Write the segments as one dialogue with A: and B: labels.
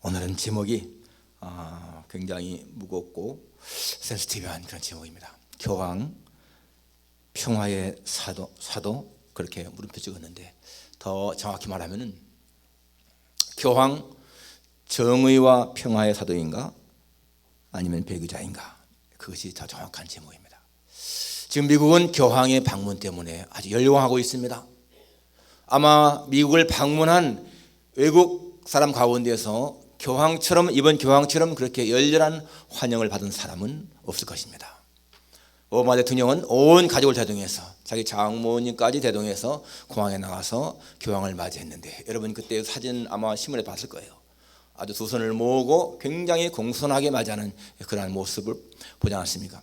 A: 오늘은 제목이 굉장히 무겁고 센시티브한 그런 제목입니다. 교황 평화의 사도 그렇게 물음표 찍었는데, 더 정확히 말하면은 교황 정의와 평화의 사도인가 아니면 배교자인가, 그것이 더 정확한 제목입니다. 지금 미국은 교황의 방문 때문에 아주 열광하고 있습니다. 아마 미국을 방문한 외국 사람 가운데서 교황처럼, 이번 교황처럼 그렇게 열렬한 환영을 받은 사람은 없을 것입니다. 오바마 대통령은 온 가족을 대동해서, 자기 장모님까지 대동해서 공항에 나가서 교황을 맞이했는데, 여러분 그때 사진 아마 신문에 봤을 거예요. 아주 두 손을 모으고 굉장히 공손하게 맞이하는 그러한 모습을 보지 않았습니까?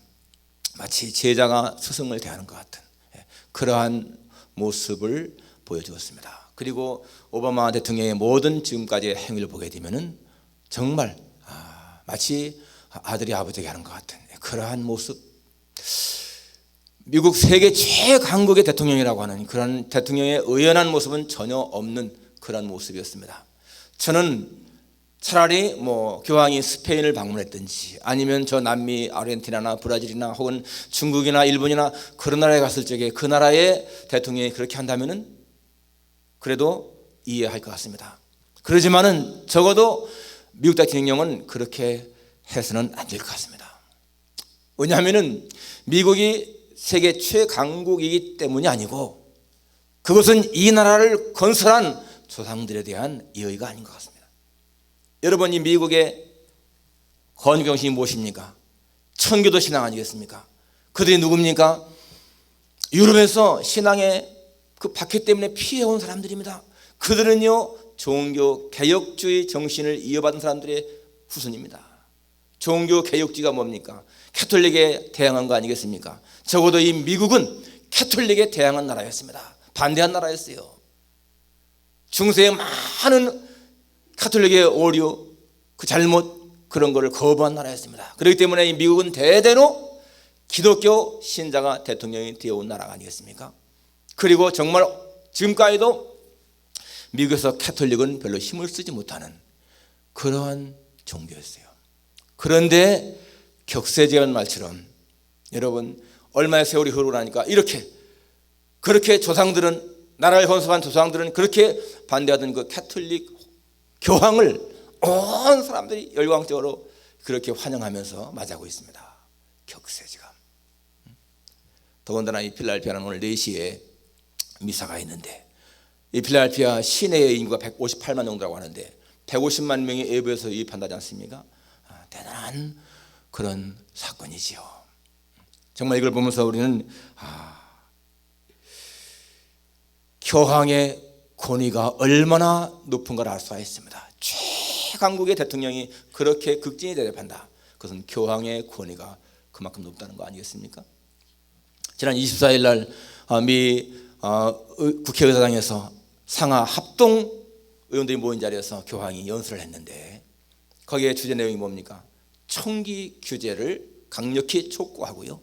A: 마치 제자가 스승을 대하는 것 같은 그러한 모습을 보여주었습니다. 그리고 오바마 대통령의 모든 지금까지의 행위를 보게 되면은 정말 마치 아들이 아버지에게 하는 것 같은 그러한 모습. 미국 세계 최강국의 대통령이라고 하는 그런 대통령의 의연한 모습은 전혀 없는 그런 모습이었습니다. 저는 차라리 교황이 스페인을 방문했든지 아니면 저 남미 아르헨티나나 브라질이나 혹은 중국이나 일본이나 그런 나라에 갔을 적에 그 나라의 대통령이 그렇게 한다면은 그래도 이해할 것 같습니다. 그러지만은 적어도 미국 대통령은 그렇게 해서는 안 될 것 같습니다. 왜냐하면은 미국이 세계 최강국이기 때문이 아니고, 그것은 이 나라를 건설한 조상들에 대한 예의가 아닌 것 같습니다. 여러분, 이 미국의 건국 정신이 무엇입니까? 천교도 신앙 아니겠습니까? 그들이 누굽니까? 유럽에서 신앙의 그 박해 때문에 피해온 사람들입니다. 그들은요, 종교 개혁주의 정신을 이어받은 사람들의 후손입니다. 종교 개혁주의가 뭡니까? 캐톨릭에 대항한 거 아니겠습니까? 적어도 이 미국은 캐톨릭에 대항한 나라였습니다. 반대한 나라였어요. 중세의 많은 캐톨릭의 오류, 그 잘못, 그런 거를 거부한 나라였습니다. 그렇기 때문에 이 미국은 대대로 기독교 신자가 대통령이 되어온 나라가 아니겠습니까? 그리고 정말 지금까지도 미국에서 캐톨릭은 별로 힘을 쓰지 못하는 그러한 종교였어요. 그런데 격세지간 말처럼, 여러분 얼마의 세월이 흐르고 나니까 그렇게 조상들은, 나라를 건설한 조상들은 그렇게 반대하던 그 캐톨릭 교황을 온 사람들이 열광적으로 그렇게 환영하면서 맞이하고 있습니다. 격세지감. 더군다나 이 필라델피아는 오늘 4시에 미사가 있는데, 이 필라델피아 시내의 인구가 158만 정도라고 하는데 150만 명이 외부에서 유입한다지 않습니까? 대단한 그런 사건이지요. 정말 이걸 보면서 우리는 교황의 권위가 얼마나 높은가를 알 수가 있습니다. 최강국의 대통령이 그렇게 극진히 대접한다. 그것은 교황의 권위가 그만큼 높다는 거 아니겠습니까? 지난 24일 날 미 국회의사당에서 상하 합동 의원들이 모인 자리에서 교황이 연설을 했는데, 거기에 주제 내용이 뭡니까? 총기 규제를 강력히 촉구하고요,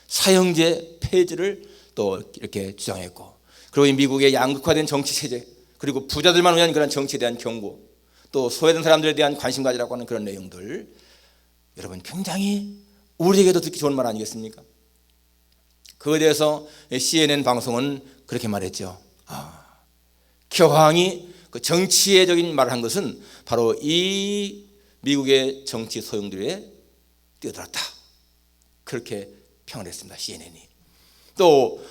A: 사형제 폐지를 또 이렇게 주장했고, 그리고 이 미국의 양극화된 정치 체제, 그리고 부자들만 위한 그런 정치에 대한 경고, 또 소외된 사람들에 대한 관심 가지라고 하는 그런 내용들, 여러분 굉장히 우리에게도 듣기 좋은 말 아니겠습니까? 그거에 대해서 CNN 방송은 그렇게 말했죠. 교황이 그 정치애적인 말을 한 것은 바로 이 미국의 정치 소용돌이에 뛰어들었다. 그렇게 평을 했습니다. CNN이. 또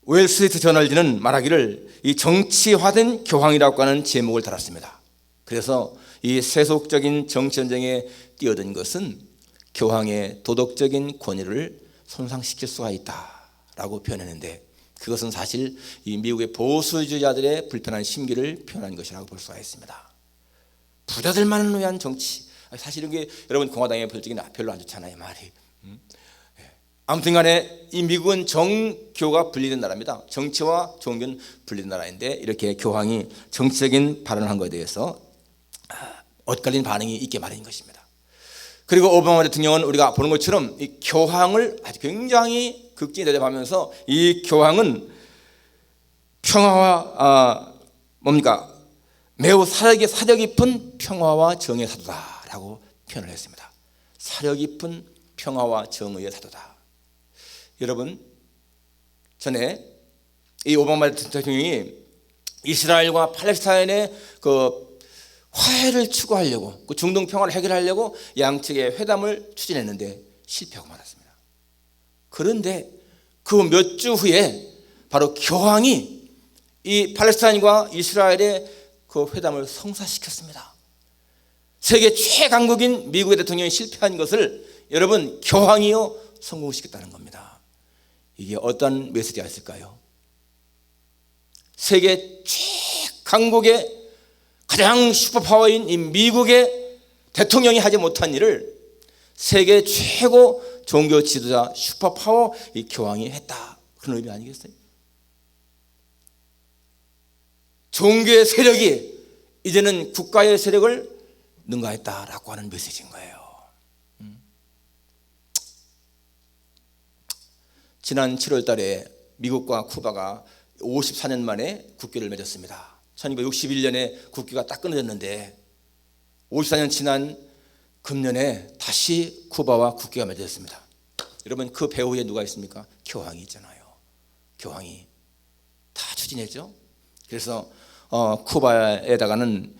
A: 웰스트리트 저널지는 말하기를 이 정치화된 교황이라고 하는 제목을 달았습니다. 그래서 이 세속적인 정치 전쟁에 뛰어든 것은 교황의 도덕적인 권위를 손상시킬 수가 있다라고 표현했는데, 그것은 사실 이 미국의 보수주의자들의 불편한 심기를 표현한 것이라고 볼 수가 있습니다. 부자들만을 위한 정치, 사실 이게 여러분 공화당의 politics 별로 안 좋잖아요, 말이. 아무튼 간에 이 미국은 정교가 분리된 나라입니다. 정치와 종교는 분리된 나라인데, 이렇게 교황이 정치적인 발언을 한 것에 대해서 엇갈린 반응이 있게 마련인 것입니다. 그리고 오바마 대통령은 우리가 보는 것처럼 이 교황을 아주 굉장히 극진히 대접하면서, 이 교황은 평화와 뭡니까? 매우 사려 깊은 평화와 정의의 사도다라고 표현을 했습니다. 사려 깊은 평화와 정의의 사도다. 여러분, 전에 이 오바마 대통령이 이스라엘과 팔레스타인의 그 화해를 추구하려고, 그 중동 평화를 해결하려고 양측의 회담을 추진했는데 실패하고 말았습니다. 그런데 그 몇 주 후에 바로 교황이 이 팔레스타인과 이스라엘의 그 회담을 성사시켰습니다. 세계 최강국인 미국의 대통령이 실패한 것을 여러분 교황이요 성공시켰다는 겁니다. 이게 어떤 메시지가 있을까요? 세계 최강국의 가장 슈퍼파워인 이 미국의 대통령이 하지 못한 일을 세계 최고 종교 지도자 슈퍼파워 이 교황이 했다. 그런 의미 아니겠어요? 종교의 세력이 이제는 국가의 세력을 능가했다라고 하는 메시지인 거예요. 지난 7월 달에 미국과 쿠바가 54년 만에 국교를 맺었습니다. 1961년에 국교가 딱 끊어졌는데 54년 지난 금년에 다시 쿠바와 국교가 맺어졌습니다. 여러분, 그 배후에 누가 있습니까? 교황이 있잖아요. 교황이 다 추진했죠. 그래서 쿠바에다가는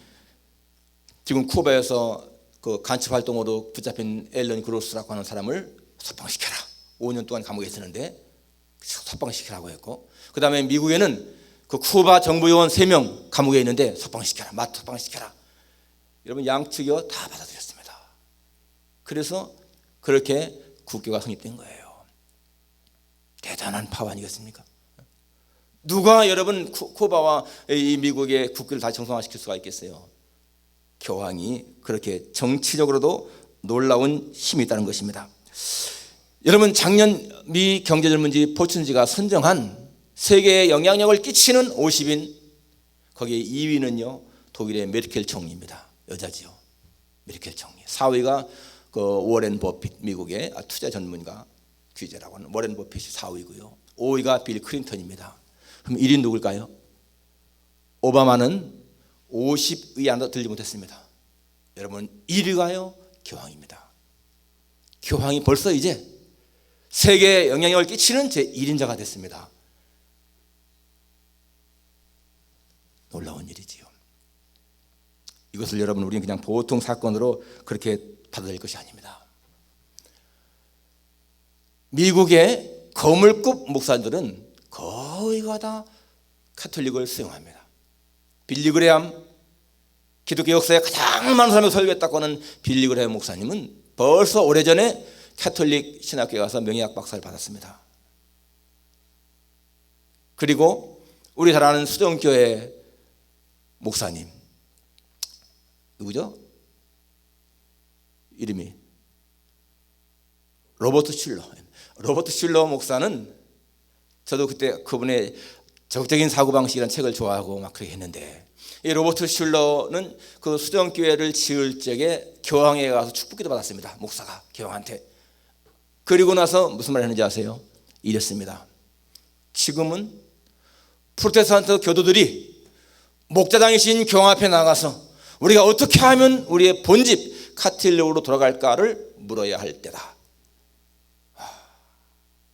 A: 지금 쿠바에서 그 간첩 활동으로 붙잡힌 앨런 그로스라고 하는 사람을 석방시켜라. 5년 동안 감옥에 있었는데 석방시키라고 했고, 그 다음에 미국에는 그 쿠바 정부 요원 3명 감옥에 있는데 석방시켜라. 석방시켜라. 여러분, 양측이요 다 받아들였습니다. 그래서 그렇게 국교가 성립된 거예요. 대단한 파워 아니겠습니까? 누가 여러분 쿠바와 이 미국의 국교를 다시 정상화시킬 수가 있겠어요? 교황이 그렇게 정치적으로도 놀라운 힘이 있다는 것입니다. 여러분, 작년 미 경제전문지 포춘지가 선정한 세계에 영향력을 끼치는 50인, 거기에 2위는요 독일의 메르켈 총리입니다. 여자지요. 메르켈 총리. 4위가 그 워렌 버핏, 미국의 투자 전문가 규제라고 하는 워렌 버핏이 4위고요. 5위가 빌 클린턴입니다. 그럼 1위 누굴까요? 오바마는 50위 안도 들지 못했습니다. 여러분, 1위가요 교황입니다. 교황이 벌써 이제 세계에 영향력을 끼치는 제1인자가 됐습니다. 놀라운 일이지요. 이것을 여러분 우리는 그냥 보통 사건으로 그렇게 받아들일 것이 아닙니다. 미국의 거물급 목사들은 거의가 다 카톨릭을 수용합니다. 빌리 그레함, 기독교 역사에 가장 많은 사람이 설교했다고 하는 빌리 그레함 목사님은 벌써 오래전에 카톨릭 신학교에 가서 명예학 박사를 받았습니다. 그리고 우리 잘 아는 수정교회 목사님 누구죠? 이름이 로버트 슐러 목사는 저도 그때 그분의 적극적인 사고방식이라는 책을 좋아하고 막 그렇게 했는데, 이 로버트 슐러는 그 수정교회를 지을 적에 교황에 가서 축복기도 받았습니다. 목사가 교황한테. 그리고 나서 무슨 말을 했는지 아세요? 이랬습니다. 지금은 프로테스탄트 교도들이 목자장이신 교황 앞에 나가서 우리가 어떻게 하면 우리의 본집 카톨릭으로 돌아갈까를 물어야 할 때다.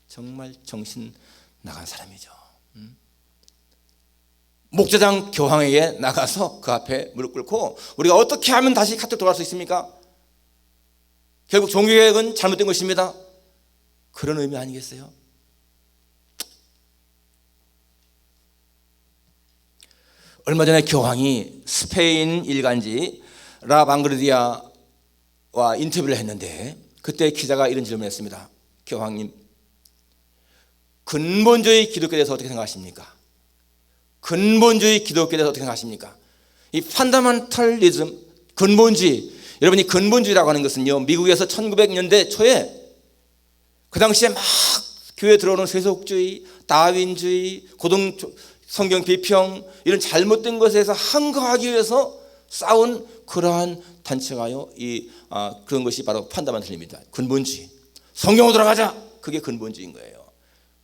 A: 정말 정신 나간 사람이죠. 목자장 교황에게 나가서 그 앞에 무릎 꿇고 우리가 어떻게 하면 다시 카톨릭 돌아갈 수 있습니까? 결국 종교개혁은 잘못된 것입니다. 그런 의미 아니겠어요? 얼마 전에 교황이 스페인 일간지 라 방그르디아와 인터뷰를 했는데, 그때 기자가 이런 질문을 했습니다. 교황님, 근본주의 기독교에 대해서 어떻게 생각하십니까? 근본주의 기독교에 대해서 어떻게 생각하십니까? 이 판다멘탈리즘, 근본주의, 여러분이 근본주의라고 하는 것은요, 미국에서 1900년대 초에 그 당시에 막 교회에 들어오는 세속주의, 다윈주의, 고등 성경 비평, 이런 잘못된 것에서 항거하기 위해서 싸운 그러한 단체가요, 그런 것이 바로 판다멘탈입니다. 근본주의. 성경으로 돌아가자. 그게 근본주의인 거예요.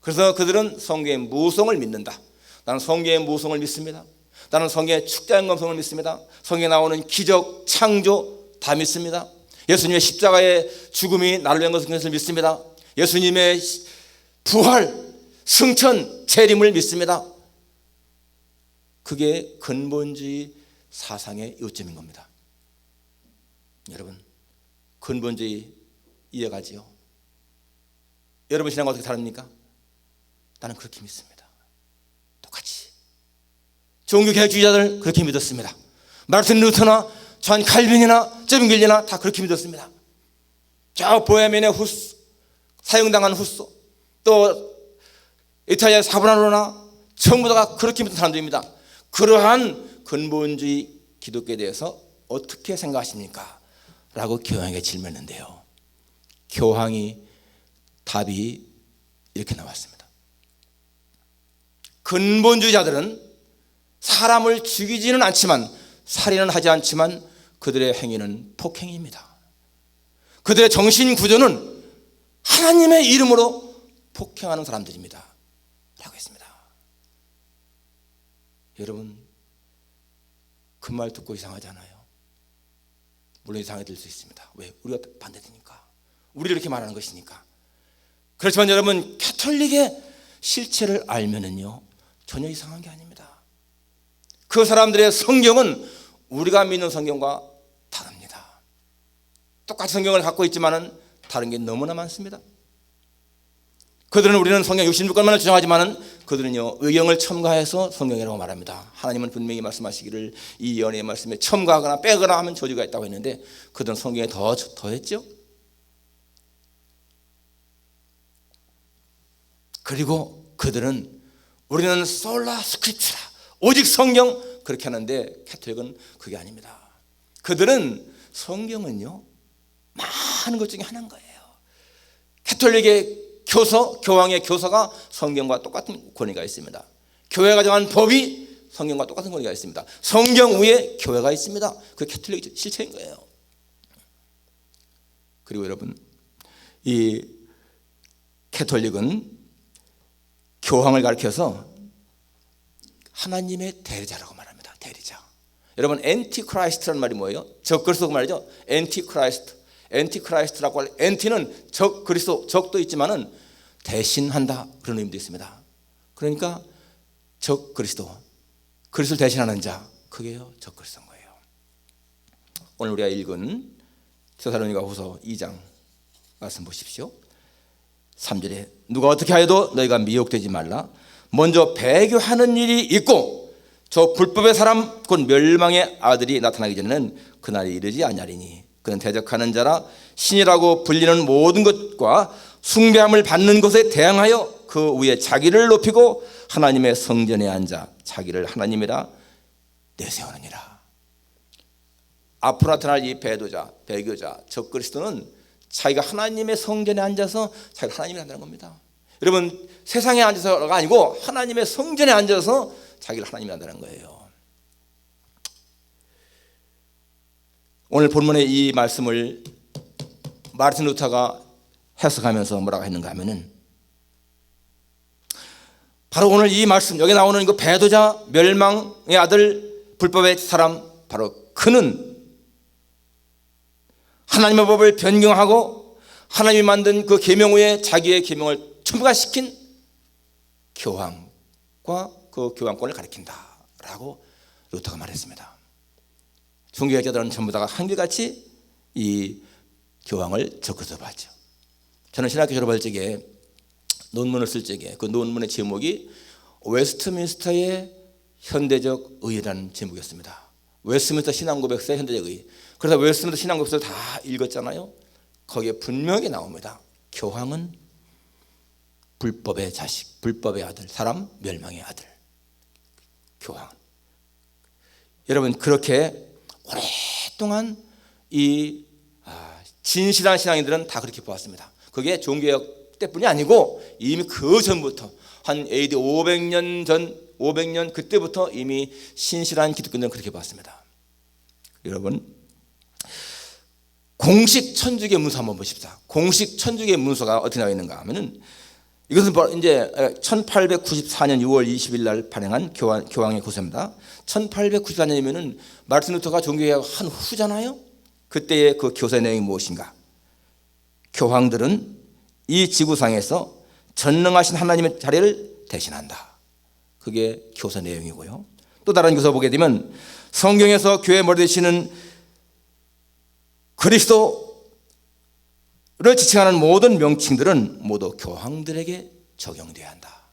A: 그래서 그들은 성경의 무성을 믿는다. 나는 성경의 무성을 믿습니다. 나는 성경의 축자연금성을 믿습니다. 성경에 나오는 기적, 창조 다 믿습니다. 예수님의 십자가의 죽음이 나를 위한 것을 믿습니다. 예수님의 부활, 승천, 재림을 믿습니다. 그게 근본주의 사상의 요점인 겁니다. 여러분, 근본주의 이해가지요? 여러분 신앙과 어떻게 다릅니까? 나는 그렇게 믿습니다. 똑같이 종교개혁주의자들 그렇게 믿었습니다. 마르틴 루터나 존 칼빈이나 제빙길리나 다 그렇게 믿었습니다. 저 보헤미안의 후스, 사형당한 후스, 또 이탈리아의 사브라노나 전부 다 그렇게 믿는 사람들입니다. 그러한 근본주의 기독교에 대해서 어떻게 생각하십니까? 라고 교황에게 질문했는데요, 교황이 답이 이렇게 나왔습니다. 근본주의자들은 사람을 죽이지는 않지만, 살인은 하지 않지만 그들의 행위는 폭행입니다. 그들의 정신구조는 하나님의 이름으로 폭행하는 사람들입니다 라고 했습니다. 여러분, 그 말 듣고 이상하잖아요. 물론 이상하게 들 수 있습니다. 왜? 우리가 반대되니까, 우리를 이렇게 말하는 것이니까. 그렇지만 여러분, 가톨릭의 실체를 알면은요 전혀 이상한 게 아닙니다. 그 사람들의 성경은 우리가 믿는 성경과 다릅니다. 똑같은 성경을 갖고 있지만은 다른 게 너무나 많습니다. 그들은 우리는 성경 66권만을 주장하지만은 그들은요 의경을 첨가해서 성경이라고 말합니다. 하나님은 분명히 말씀하시기를 이 연의 말씀에 첨가하거나 빼거나 하면 저주가 있다고 했는데 그들은 성경에 더했죠. 그리고 그들은 우리는 솔라 스크립처라, 오직 성경, 그렇게 하는데 가톨릭은 그게 아닙니다. 그들은 성경은요 많은 것 중에 하나인 거예요. 가톨릭의 교서, 교황의 교서가 성경과 똑같은 권위가 있습니다. 교회가 정한 법이 성경과 똑같은 권위가 있습니다. 성경 위에 교회가 있습니다. 그게 가톨릭 실체인 거예요. 그리고 여러분, 이 가톨릭은 교황을 가리켜서 하나님의 대리자라고 말합니다. 대리자. 여러분, 엔티크라이스트라는 말이 뭐예요? 적그리스도 말이죠. 엔티크라이스트. 엔티크라이스트라고 할, 엔티는 적그리스도, 적도 있지만은 대신한다, 그런 의미도 있습니다. 그러니까 적그리스도, 그리스도를 대신하는 자, 그게요 적그리스도인 거예요. 오늘 우리가 읽은 데살로니가후서 2장 말씀 보십시오. 3절에 누가 어떻게 하여도 너희가 미혹되지 말라. 먼저 배교하는 일이 있고 저 불법의 사람 곧 멸망의 아들이 나타나기 전에는 그날이 이르지 아니하리니 그는 대적하는 자라 신이라고 불리는 모든 것과 숭배함을 받는 것에 대항하여 그 위에 자기를 높이고 하나님의 성전에 앉아 자기를 하나님이라 내세우느니라. 앞으로 나타날 이 배도자, 배교자, 적그리스도는 자기가 하나님의 성전에 앉아서 자기가 하나님이 한다는 겁니다. 여러분, 세상에 앉아서가 아니고 하나님의 성전에 앉아서 자기를 하나님이 한다는 거예요. 오늘 본문의 이 말씀을 마르틴 루터가 해석하면서 뭐라고 했는가 하면은, 바로 오늘 이 말씀, 여기 나오는 그 배도자, 멸망의 아들, 불법의 사람, 바로 그는 하나님의 법을 변경하고 하나님이 만든 그 계명 위에 자기의 계명을 첨가시킨 교황과 그 교황권을 가리킨다라고 루터가 말했습니다. 종교학자들은 전부 다 한결같이 이 교황을 적그리스도 봤죠. 저는 신학교 졸업할 적에 논문을 쓸 적에 그 논문의 제목이 웨스트민스터의 현대적 의의라는 제목이었습니다. 웨스트민스터 신앙고백서의 현대적 의의. 그래서 웨스트민스터 신앙고백서를 다 읽었잖아요. 거기에 분명히 나옵니다. 교황은 불법의 자식, 불법의 아들, 사람 멸망의 아들. 교황. 여러분, 그렇게 오랫동안 이 진실한 신앙인들은 다 그렇게 보았습니다. 그게 종교개혁 때뿐이 아니고 이미 그 전부터 한 AD 500년 전, 500년 그때부터 이미 신실한 기독교인들은 그렇게 봤습니다. 여러분, 공식 천주교 문서 한번 보십시다. 공식 천주교 문서가 어떻게 나와 있는가 하면은 이것은 바로 이제 1894년 6월 20일 날 발행한 교황의 고서입니다. 1894년이면은 마르틴 루터가 종교개혁한 후잖아요. 그때의 그 교서의 내용이 무엇인가? 교황들은 이 지구상에서 전능하신 하나님의 자리를 대신한다. 그게 교서 내용이고요. 또 다른 교서 보게 되면 성경에서 교회의 머리 되시는 그리스도를 지칭하는 모든 명칭들은 모두 교황들에게 적용되어야 한다.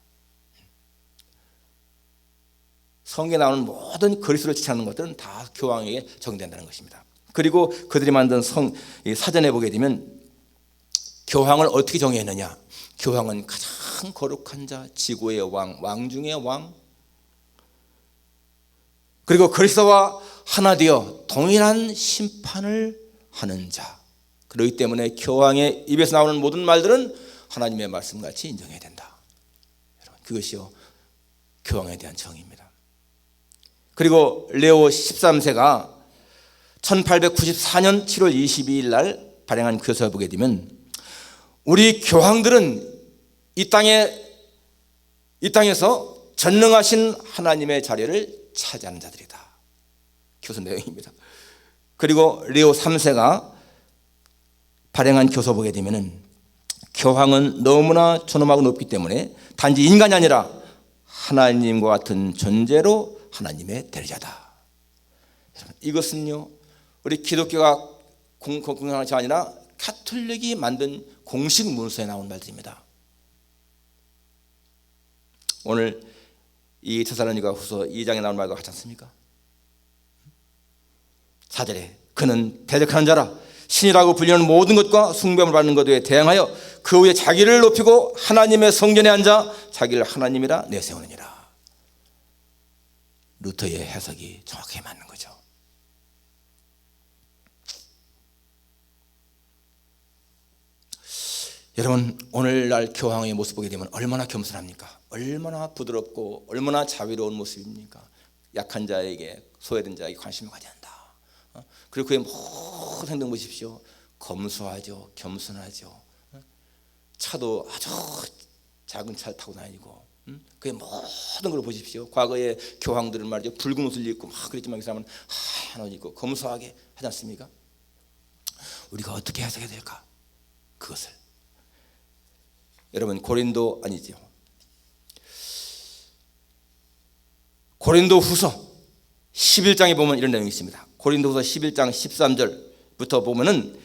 A: 성경에 나오는 모든 그리스도를 지칭하는 것들은 다 교황에게 적용된다는 것입니다. 그리고 그들이 만든 사전에 보게 되면 교황을 어떻게 정의했느냐? 교황은 가장 거룩한 자, 지구의 왕, 왕 중의 왕, 그리고 그리스도와 하나 되어 동일한 심판을 하는 자. 그렇기 때문에 교황의 입에서 나오는 모든 말들은 하나님의 말씀같이 인정해야 된다. 그것이요 교황에 대한 정의입니다. 그리고 레오 13세가 1894년 7월 22일 날 발행한 교서를 보게 되면 우리 교황들은 이 땅에서 전능하신 하나님의 자리를 차지하는 자들이다. 교서 내용입니다. 그리고 레오 3세가 발행한 교서 보게 되면은 교황은 너무나 존엄하고 높기 때문에 단지 인간이 아니라 하나님과 같은 존재로 하나님의 대리자다. 이것은요 우리 기독교가 공공한 것이 아니라 가톨릭이 만든 공식 문서에 나온 말들입니다. 오늘 이 데살로니가 후서 2장에 나온 말과 같지 않습니까? 4절에 그는 대적하는 자라 신이라고 불리는 모든 것과 숭배함을 받는 것에 대항하여 그 위에 자기를 높이고 하나님의 성전에 앉아 자기를 하나님이라 내세우느니라. 루터의 해석이 정확하게 맞는 거죠. 여러분 오늘날 교황의 모습 보게 되면 얼마나 겸손합니까? 얼마나 부드럽고 얼마나 자비로운 모습입니까? 약한 자에게 소외된 자에게 관심을 가져야 한다. 그리고 그의 모든 행동 보십시오. 검소하죠. 겸손하죠. 차도 아주 작은 차를 타고 다니고 그의 모든 걸 보십시오. 과거의 교황들은 말이죠 붉은 옷을 입고 막 그랬지만 그 사람은 하얀 옷 입고 검소하게 하지 않습니까? 우리가 어떻게 해석해야 될까? 그것을 여러분 고린도 아니죠. 고린도 후서 11장에 보면 이런 내용이 있습니다. 고린도 후서 11장 13절부터 보면은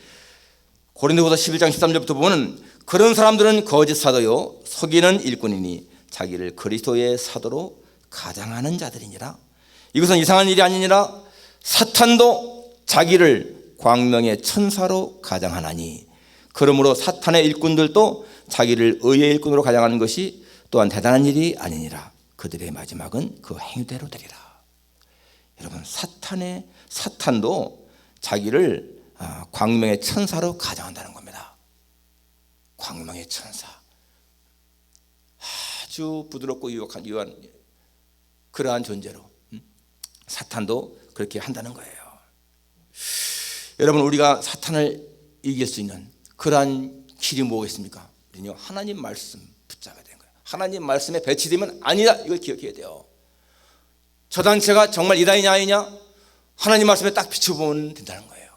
A: 고린도 후서 11장 13절부터 보면은 그런 사람들은 거짓 사도요 속이는 일꾼이니 자기를 그리스도의 사도로 가장하는 자들이니라. 이것은 이상한 일이 아니니라. 사탄도 자기를 광명의 천사로 가장하나니 그러므로 사탄의 일꾼들도 자기를 의의 일꾼으로 가장하는 것이 또한 대단한 일이 아니니라. 그들의 마지막은 그 행위대로 되리라. 여러분 사탄도 자기를 광명의 천사로 가장한다는 겁니다. 광명의 천사, 아주 부드럽고 유한 그러한 존재로 사탄도 그렇게 한다는 거예요. 여러분 우리가 사탄을 이길 수 있는 그러한 길이 뭐겠습니까? 우리는요 하나님 말씀 붙잡아야 되는 거예요. 하나님 말씀에 배치되면 아니다 이걸 기억해야 돼요. 저 단체가 정말 이단이냐 아니냐 하나님 말씀에 딱 비춰보면 된다는 거예요.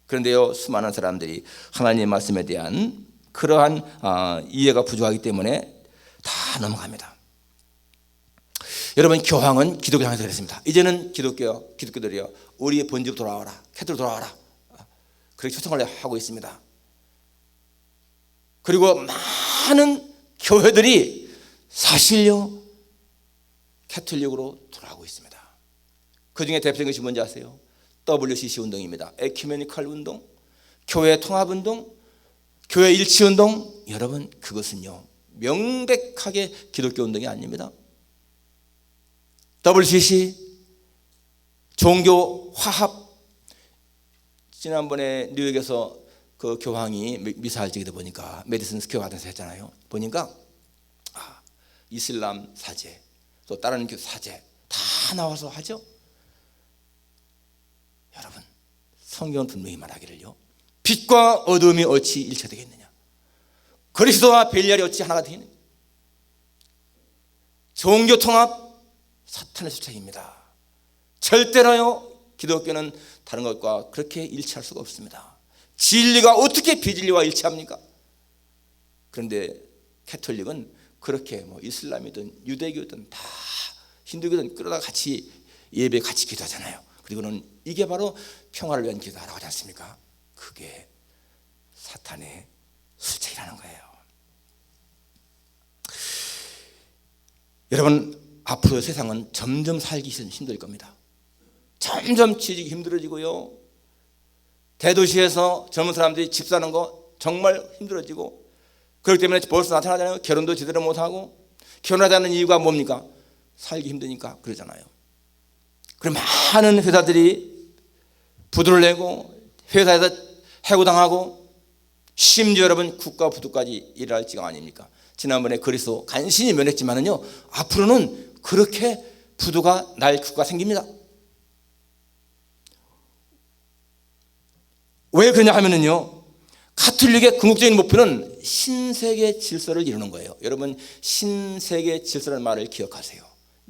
A: 그런데요 수많은 사람들이 하나님 말씀에 대한 그러한 이해가 부족하기 때문에 다 넘어갑니다. 여러분 교황은 기독교 향해서 그랬습니다. 이제는 기독교들이요 우리의 본집 돌아와라, 캐토로 돌아와라 그렇게 초청을 하고 있습니다. 그리고 많은 교회들이 사실요 캐톨릭으로 돌아가고 있습니다. 그 중에 대표적인 것이 뭔지 아세요? WCC 운동입니다. 에큐메니컬 운동, 교회 통합 운동, 교회 일치 운동. 여러분 그것은요 명백하게 기독교 운동이 아닙니다. WCC 종교 화합. 지난번에 뉴욕에서 그 교황이 미사를 지기다 보니까 메디슨 스퀘어 가든에서 했잖아요. 보니까 이슬람 사제 또 다른 교 사제 다 나와서 하죠. 여러분 성경은 분명히 말하기를요 빛과 어둠이 어찌 일체되겠느냐, 그리스도와 벨리알이 어찌 하나가 되겠느냐. 종교 통합 사탄의 수책입니다. 절대로요, 기독교는 다른 것과 그렇게 일치할 수가 없습니다. 진리가 어떻게 비진리와 일치합니까? 그런데 캐톨릭은 그렇게 뭐 이슬람이든 유대교든 다 힌두교든 끌어다 같이 예배 같이 기도하잖아요. 그리고는 이게 바로 평화를 위한 기도하라고 하지 않습니까? 그게 사탄의 수책이라는 거예요. 여러분, 앞으로 세상은 점점 살기 힘들 겁니다. 점점 취직이 힘들어지고요, 대도시에서 젊은 사람들이 집 사는 거 정말 힘들어지고, 그렇기 때문에 벌써 나타나잖아요. 결혼도 제대로 못하고. 결혼하지 않는 이유가 뭡니까? 살기 힘드니까 그러잖아요. 그럼 많은 회사들이 부도를 내고 회사에서 해고당하고, 심지어 여러분 국가 부도까지 일어날 지경 아닙니까? 지난번에 그리스도 간신히 면했지만은요, 앞으로는 그렇게 부도가 날 국가가 생깁니다. 왜 그러냐 하면은요, 가톨릭의 궁극적인 목표는 신세계 질서를 이루는 거예요. 여러분, 신세계 질서라는 말을 기억하세요.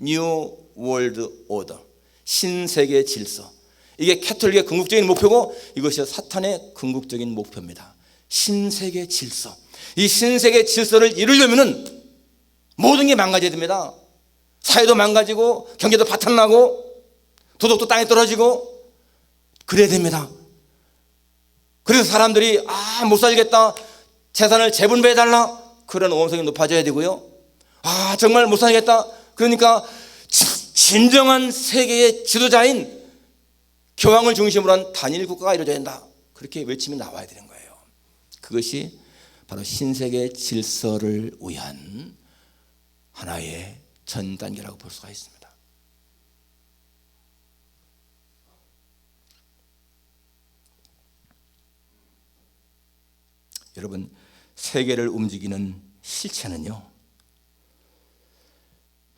A: New World Order, 신세계 질서. 이게 가톨릭의 궁극적인 목표고, 이것이 사탄의 궁극적인 목표입니다. 신세계 질서. 이 신세계 질서를 이루려면은 모든 게 망가져야 됩니다. 사회도 망가지고, 경제도 파탄나고, 도덕도 땅에 떨어지고, 그래야 됩니다. 그래서 사람들이 못 살겠다, 재산을 재분배해달라, 그런 원성이 높아져야 되고요. 정말 못 살겠다, 그러니까 진정한 세계의 지도자인 교황을 중심으로 한 단일 국가가 이루어져야 된다, 그렇게 외침이 나와야 되는 거예요. 그것이 바로 신세계 질서를 위한 하나의 전 단계라고 볼 수가 있습니다. 여러분, 세계를 움직이는 실체는요,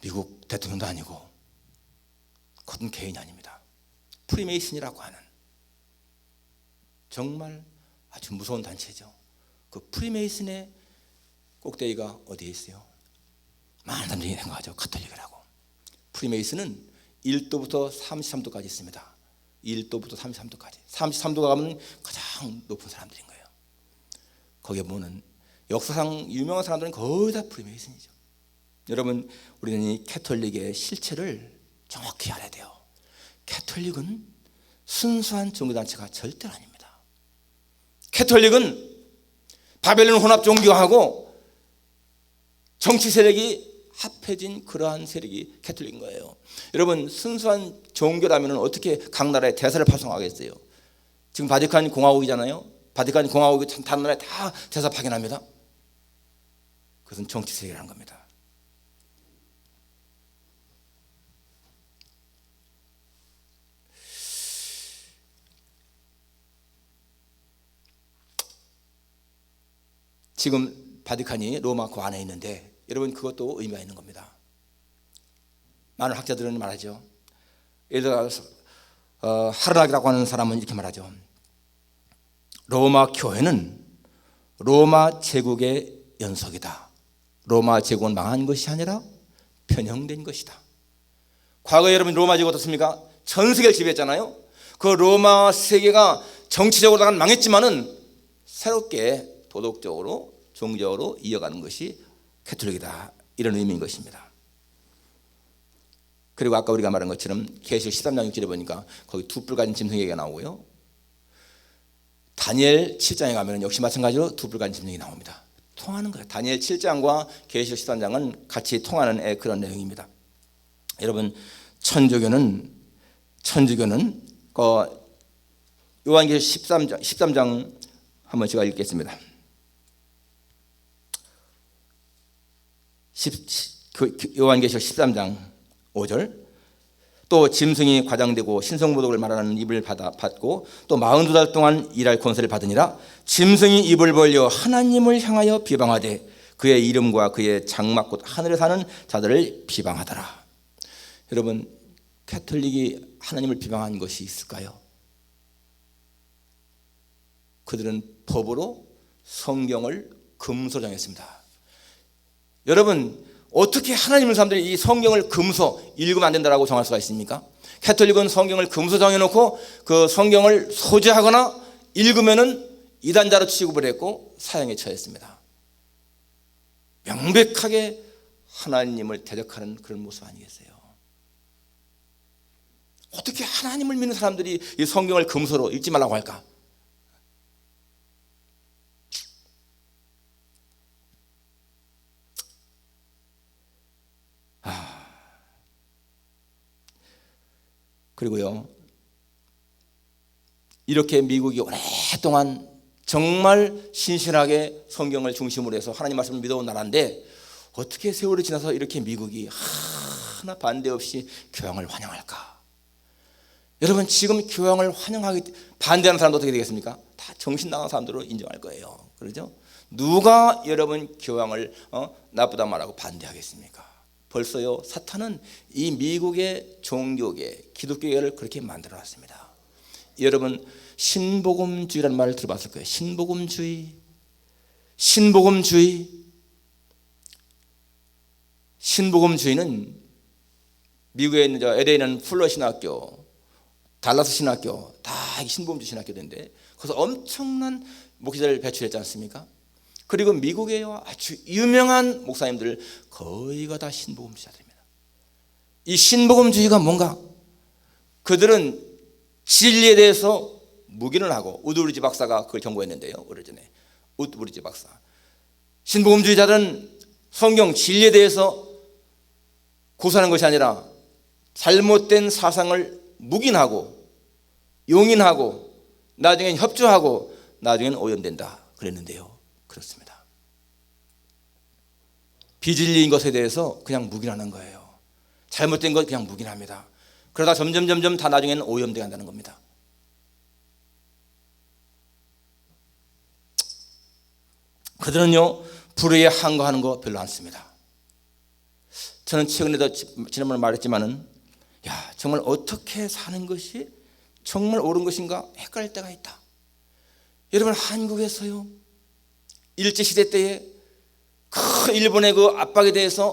A: 미국 대통령도 아니고 어떤 개인이 아닙니다. 프리메이슨이라고 하는 정말 아주 무서운 단체죠. 그 프리메이슨의 꼭대기가 어디에 있어요? 많은 사람들이 생각하죠. 가톨릭이라고. 프리메이슨은 1도부터 33도까지 있습니다. 1도부터 33도까지. 33도가 가면 가장 높은 사람들인 거예요. 거기에 보면 역사상 유명한 사람들은 거의 다 프리메이슨이죠. 여러분, 우리는 이 가톨릭의 실체를 정확히 알아야 돼요. 가톨릭은 순수한 종교단체가 절대 아닙니다. 가톨릭은 바벨론 혼합 종교하고 정치 세력이 합해진 그러한 세력이 가톨릭인 거예요. 여러분, 순수한 종교라면 어떻게 각 나라에 대사를 파송하겠어요? 지금 바티칸 공화국이잖아요. 바티칸 공화국이 다른 나라에 다 대사 파견합니다. 그것은 정치 세력이라는 겁니다. 지금 바티칸이 로마 그 안에 있는데, 여러분, 그것도 의미가 있는 겁니다. 많은 학자들은 말하죠. 예를 들어서 하르락이라고 하는 사람은 이렇게 말하죠. 로마 교회는 로마 제국의 연속이다. 로마 제국은 망한 것이 아니라 편형된 것이다. 과거에 여러분 로마 제국 어떻습니까? 전 세계를 지배했잖아요. 그 로마 세계가 정치적으로 망했지만은 새롭게 도덕적으로 종교적으로 이어가는 것이 가톨릭이다, 이런 의미인 것입니다. 그리고 아까 우리가 말한 것처럼 계시록 13장 6절에 보니까 거기 두 뿔 가진 짐승 얘기가 나오고요, 다니엘 7장에 가면 역시 마찬가지로 두 뿔 가진 짐승이 나옵니다. 통하는 거예요. 다니엘 7장과 계시록 13장은 같이 통하는 그런 내용입니다. 여러분, 천주교는 요한계시록 13장 한번 제가 읽겠습니다. 요한계시록 13장 5절. 또 짐승이 과장되고 신성모독을 말하는 입을 받고 또 42달 동안 일할 권세를 받으니라. 짐승이 입을 벌려 하나님을 향하여 비방하되 그의 이름과 그의 장막 곧 하늘에 사는 자들을 비방하더라. 여러분, 가톨릭이 하나님을 비방한 것이 있을까요? 그들은 법으로 성경을 금소 정했습니다. 여러분, 어떻게 하나님을 사람들이 이 성경을 금서 읽으면 안 된다라고 정할 수가 있습니까? 가톨릭은 성경을 금서 정해놓고 그 성경을 소지하거나 읽으면은 이단자로 취급을 했고 사형에 처했습니다. 명백하게 하나님을 대적하는 그런 모습 아니겠어요? 어떻게 하나님을 믿는 사람들이 이 성경을 금서로 읽지 말라고 할까? 그리고요, 이렇게 미국이 오랫동안 정말 신실하게 성경을 중심으로 해서 하나님 말씀을 믿어온 나라인데 어떻게 세월이 지나서 이렇게 미국이 하나 반대 없이 교황을 환영할까? 여러분, 지금 교황을 반대하는 사람도 어떻게 되겠습니까? 다 정신 나간 사람들로 인정할 거예요. 그렇죠? 누가 여러분 교황을 나쁘다 말하고 반대하겠습니까? 벌써요, 사탄은 이 미국의 종교계, 기독교계를 그렇게 만들어놨습니다. 여러분, 신복음주의라는 말을 들어봤을 거예요. 신복음주의는 미국에 있는 LA에 있는 풀러 신학교, 달라스 신학교, 다 신복음주의 신학교인데 거기서 엄청난 목회자를 배출했지 않습니까? 그리고 미국의 아주 유명한 목사님들 거의가 다 신복음주의자들입니다. 이 신복음주의가 뭔가? 그들은 진리에 대해서 묵인을 하고, 우드브리지 박사가 그걸 경고했는데요, 오래전에. 우드브리지 박사. 신복음주의자들은 성경 진리에 대해서 고사하는 것이 아니라 잘못된 사상을 묵인하고 용인하고 나중엔 협조하고 나중엔 오염된다 그랬는데요. 그렇습니다. 비진리인 것에 대해서 그냥 묵인하는 거예요. 잘못된 것 그냥 묵인합니다. 그러다 점점 다 나중에는 오염되게 한다는 겁니다. 그들은요, 불의에 항거하는 거 별로 안 씁니다. 저는 최근에도 지난번에 말했지만은, 정말 어떻게 사는 것이 정말 옳은 것인가 헷갈릴 때가 있다. 여러분, 한국에서요, 일제시대 때에 그 일본의 그 압박에 대해서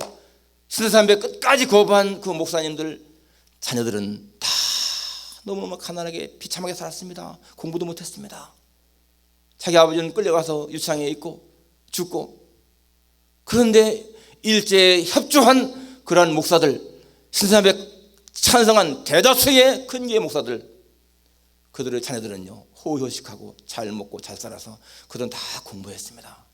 A: 신사삼배 끝까지 거부한 그 목사님들 자녀들은 다 너무너무 가난하게 비참하게 살았습니다. 공부도 못했습니다. 자기 아버지는 끌려가서 유치장에 있고 죽고, 그런데 일제에 협조한 그러한 목사들, 신사삼배 찬성한 대다수의 큰 교회 목사들, 그들의 자녀들은요 호효식하고 잘 먹고 잘 살아서 그들은 다 공부했습니다.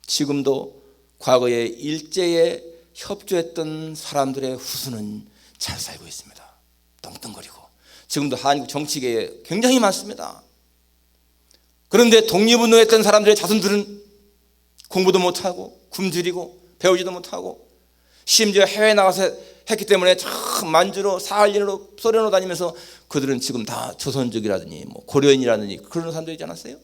A: 지금도 과거에 일제에 협조했던 사람들의 후손은 잘 살고 있습니다. 떵떵거리고. 지금도 한국 정치계에 굉장히 많습니다. 그런데 독립운동했던 사람들의 자손들은 공부도 못하고 굶주리고 배우지도 못하고 심지어 해외에 나가서 했기 때문에 참 만주로 사할린으로 소련으로 다니면서 그들은 지금 다 조선족이라더니 뭐 고려인이라더니 그런 사람들이지 않았어요?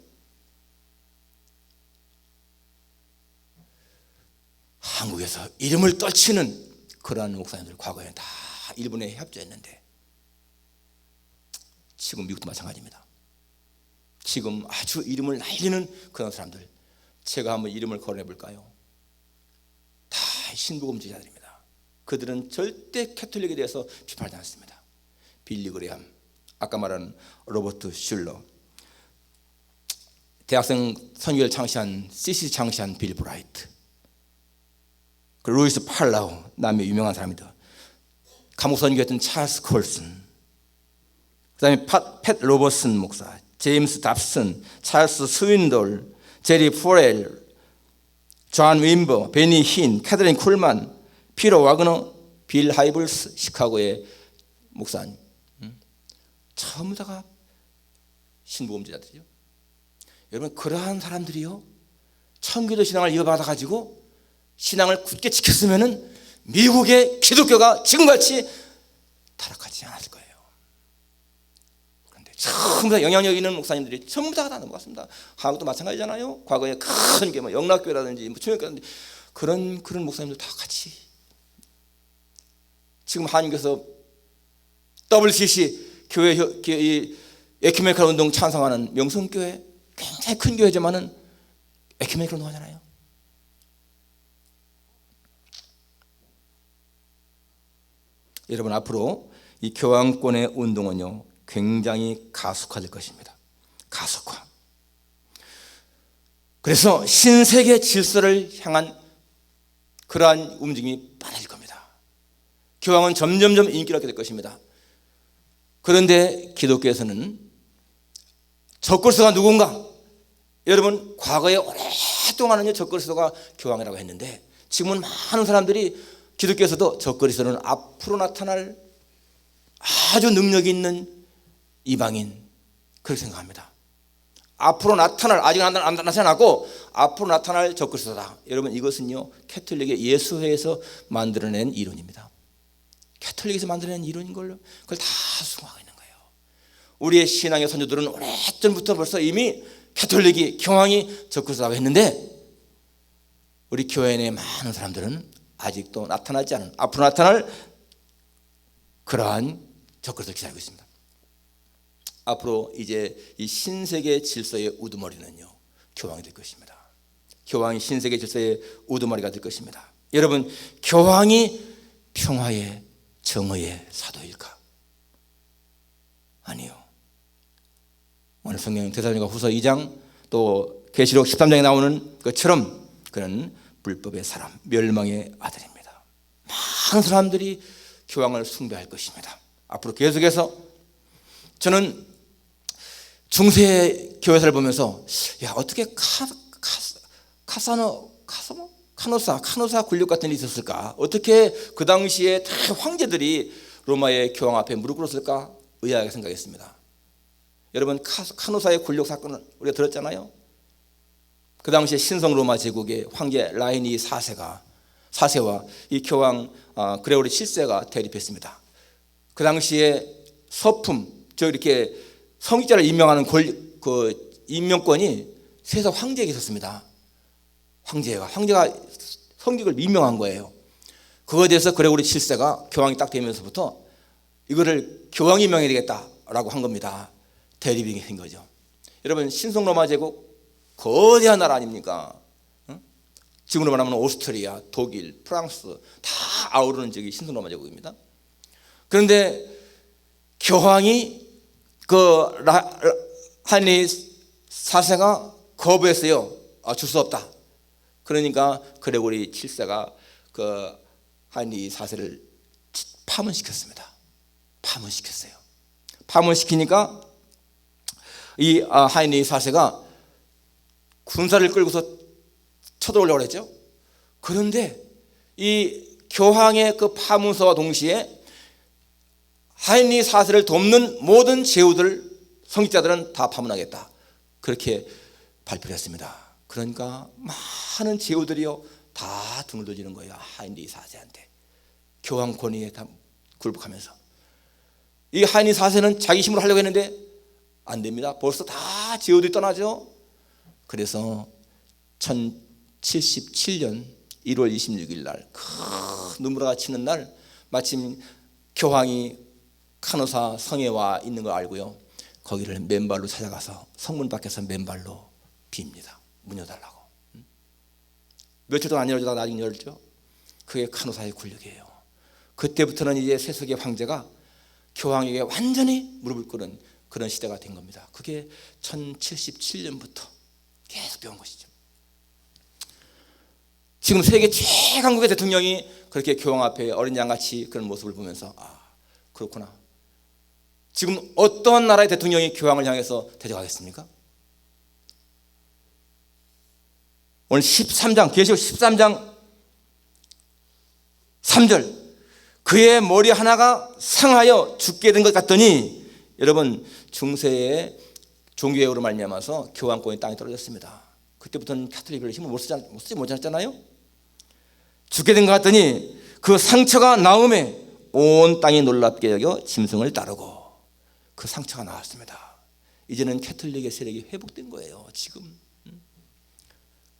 A: 한국에서 이름을 떨치는 그러한 목사님들 과거에 다 일본에 협조했는데 지금 미국도 마찬가지입니다. 지금 아주 이름을 날리는 그런 사람들, 제가 한번 이름을 거론해 볼까요? 다 신복음주의자들입니다. 그들은 절대 캐톨릭에 대해서 비판하지 않습니다. 빌리 그레함, 아까 말한 로버트 슐러, 대학생 선교를 창시한 CC 창시한 빌 브라이트, 그 루이스 팔라우, 남미 유명한 사람이다. 감옥 선교했던 찰스 콜슨, 그다음에 팻 로버슨 목사, 제임스 답슨, 찰스 스윈돌, 제리 포렐, 존 윈버, 베니 힌, 캐더린 쿨만, 피터 와그너, 빌 하이블스, 시카고의 목사님, 전부 다가 신복음주의자들이요. 여러분, 그러한 사람들이요 청교도 신앙을 이어받아 가지고 신앙을 굳게 지켰으면은 미국의 기독교가 지금같이 타락하지 않았을 거예요. 그런데 전부 다 영향력 있는 목사님들이 전부 다 넘어갔습니다. 한국도 마찬가지잖아요. 과거에 큰 게 뭐 영락교회라든지 뭐 총회라든지 그런 목사님들 다 같이 지금 한국에서 WCC 교회 에큐메니컬 운동 찬성하는 명성교회 굉장히 큰 교회지만은 에큐메니컬 운동하잖아요. 여러분, 앞으로 이 교황권의 운동은요 굉장히 가속화될 것입니다. 가속화. 그래서 신세계 질서를 향한 그러한 움직임이 빨라질 겁니다. 교황은 점점점 인기를 얻게 될 것입니다. 그런데 기독교에서는 적그리스도가 누군가? 여러분, 과거에 오랫동안은요 적그리스도가 교황이라고 했는데 지금은 많은 사람들이 기독교에서도 적그리스도는 앞으로 나타날 아주 능력이 있는 이방인, 그렇게 생각합니다. 앞으로 나타날, 아직 안 나타나고 앞으로 나타날 적그리스도다. 여러분, 이것은요 캐톨릭의 예수회에서 만들어낸 이론입니다. 캐톨릭에서 만들어낸 이론인 걸로 그걸 다 수긍하고 있는 거예요. 우리의 신앙의 선조들은 오래전부터 벌써 이미 캐톨릭이, 교황이 적그리스도라고 했는데 우리 교회 내 많은 사람들은 아직도 나타나지 않은, 앞으로 나타날 그러한 적그리스도를 기다리고 있습니다. 앞으로 이제 이 신세계 질서의 우두머리는요 교황이 될 것입니다. 교황이 신세계 질서의 우두머리가 될 것입니다. 여러분, 교황이 평화의, 정의의 사도일까? 아니요. 오늘 성경 데살로니가 후서 2장 또 계시록 13장에 나오는 것처럼 그는 불법의 사람, 멸망의 아들입니다. 많은 사람들이 교황을 숭배할 것입니다. 앞으로 계속해서 저는 중세 교회사를 보면서 야, 어떻게 카노사 굴욕 같은 일이 있었을까? 어떻게 그 당시에 다 황제들이 로마의 교황 앞에 무릎 꿇었을까? 의아하게 생각했습니다. 여러분, 카노사의 굴욕 사건을 우리가 들었잖아요. 그 당시에 신성 로마 제국의 황제 라이니 4세와 이 교황 그레고리 7세가 대립했습니다. 그 당시에 서품, 이렇게 성직자를 임명하는 그 임명권이 세상 황제에게 있었습니다. 황제가 성직을 임명한 거예요. 그거에 대해서 그레고리 7세가 교황이 딱 되면서부터 이거를 교황이 임명해야 되겠다라고 한 겁니다. 대립이 된 거죠. 여러분, 신성 로마 제국 거대한 나라 아닙니까? 지금으로 말하면 오스트리아, 독일, 프랑스 다 아우르는 저기 신성 로마 제국입니다. 그런데 교황이 하니 4세가 거부했어요. 줄 수 없다. 그러니까 그레고리 7세가 그 하니 4세를 파문시켰습니다. 파문시켰어요. 파문시키니까 이 하니 4세가 군사를 끌고서 쳐들어오려고 했죠. 그런데 이 교황의 그 파문서와 동시에 하니 4세를 돕는 모든 제후들, 성직자들은 다 파문하겠다, 그렇게 발표를 했습니다. 그러니까 많은 제후들이요 다 등을 돌리는 거예요. 하니 4세한테 교황 권위에 다 굴복하면서. 이 하니 4세는 자기 힘으로 하려고 했는데 안 됩니다. 벌써 다 제후들이 떠나죠. 그래서 1077년 1월 26일 날 눈물가 치는 날 마침 교황이 카노사 성에 와 있는 걸 알고요, 거기를 맨발로 찾아가서 성문 밖에서 맨발로 빕니다. 문 열어달라고. 며칠 동안 안 열어주다가 나중에 열죠. 그게 카노사의 굴욕이에요. 그때부터는 이제 세속의 황제가 교황에게 완전히 무릎을 꿇은 그런 시대가 된 겁니다. 그게 1077년부터 계속 배운 것이죠. 지금 세계 최강국의 대통령이 그렇게 교황 앞에 어린 양같이 그런 모습을 보면서 그렇구나. 지금 어떠한 나라의 대통령이 교황을 향해서 대적하겠습니까? 오늘 13장, 계시록 13장 3절, 그의 머리 하나가 상하여 죽게 된 것 같더니, 여러분, 중세의 종교개혁으로 말미암아서 교황권이 땅에 떨어졌습니다. 그때부터는 카톨릭을 힘을 못 쓰지 못했잖아요. 죽게 된 것 같더니 그 상처가 나음에 온 땅이 놀랍게 여겨 짐승을 따르고, 그 상처가 나왔습니다. 이제는 캐톨릭의 세력이 회복된 거예요, 지금.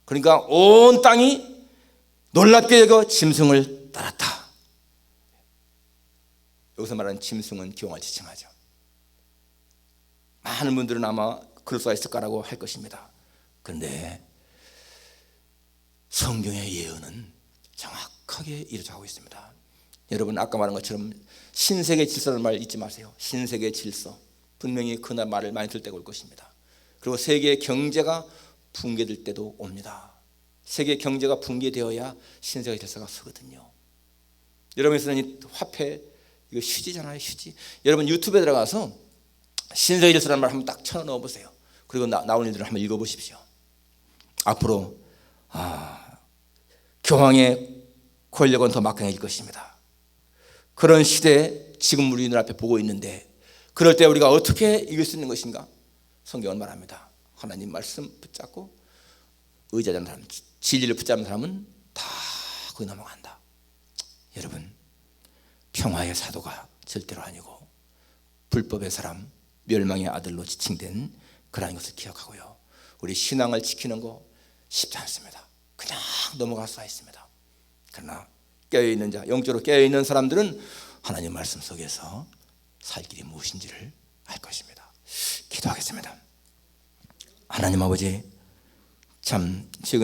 A: 그러니까 온 땅이 놀랍게 여겨 짐승을 따랐다. 여기서 말하는 짐승은 교황을 지칭하죠. 많은 분들은 아마 그럴 수가 있을까라고 할 것입니다. 그런데 성경의 예언은 정확하게 이루어가고 있습니다. 여러분 아까 말한 것처럼 신세계 질서라는 말 잊지 마세요. 신세계 질서. 분명히 그날 말을 많이 들 때가 올 것입니다. 그리고 세계 경제가 붕괴될 때도 옵니다. 세계 경제가 붕괴되어야 신세계 질서가 서거든요. 여러분 쓰는 이 화폐 이거 휴지잖아요. 휴지. 여러분 유튜브에 들어가서 신세계 질서라는 말 한번 딱 쳐넣어 보세요. 그리고 나오는 일들을 한번 읽어보십시오. 앞으로 교황의 권력은 더 막강해질 것입니다. 그런 시대에 지금 우리 눈앞에 보고 있는데 그럴 때 우리가 어떻게 이길 수 있는 것인가? 성경은 말합니다. 하나님 말씀 붙잡고 의지하는 사람, 진리를 붙잡는 사람은 다 거기 넘어간다. 여러분 평화의 사도가 절대로 아니고 불법의 사람, 멸망의 아들로 지칭된 그러한 것을 기억하고요. 우리 신앙을 지키는 거 쉽지 않습니다. 그냥 넘어갈 수가 있습니다. 그러나 깨어있는 자, 영적으로 깨어있는 사람들은 하나님 말씀 속에서 살 길이 무엇인지를 알 것입니다. 기도하겠습니다. 하나님 아버지, 참 최근에